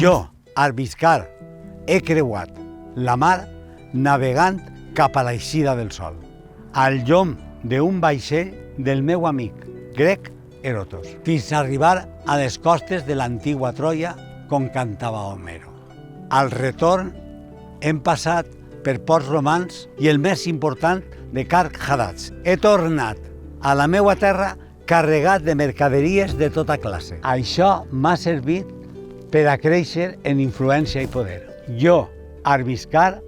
Jo, Arbiscar, he creuat la mar navegant cap a l'eixida del sol, al llom d'un vaixell del meu amic grec Herotos, fins a arribar a les costes de l'antigua Troia, com cantava Homero. Al retorn hem passat per ports romans i el més important de Carchadats. He tornat a la meua terra carregat de mercaderies de tota classe. Això m'ha servit per a créixer en influència i poder. Jo, Arbiscar,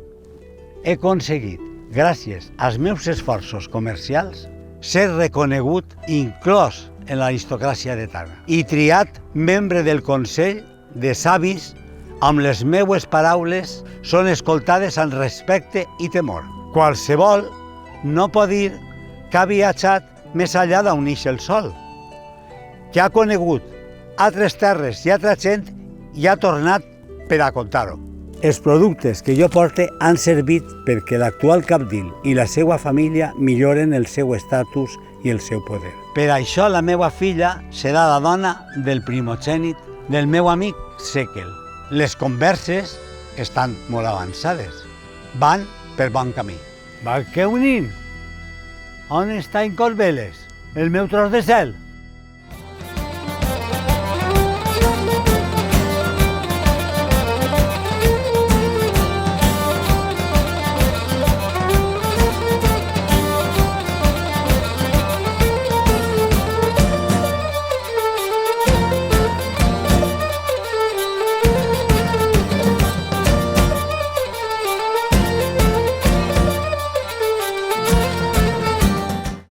he aconseguit, gràcies als meus esforços comercials, ser reconegut, inclòs en l'aristocràcia de Tana, i triat membre del Consell de Savis amb les meues paraules són escoltades amb respecte i temor. Qualsevol no pot dir que ha viatjat més enllà d'on ix el sol, que ha conegut altres terres i altra gent i ha tornat per a contar-ho. Els productes que jo porte han servit perquè l'actual cabdil i la seva família milloren el seu estatus i el seu poder. Per això la meva filla serà la dona del primogènit del meu amic Sekel. Les converses estan molt avançades. Van per bon camí. Va, què unim? On està en Corbeles? El meu tros de cel?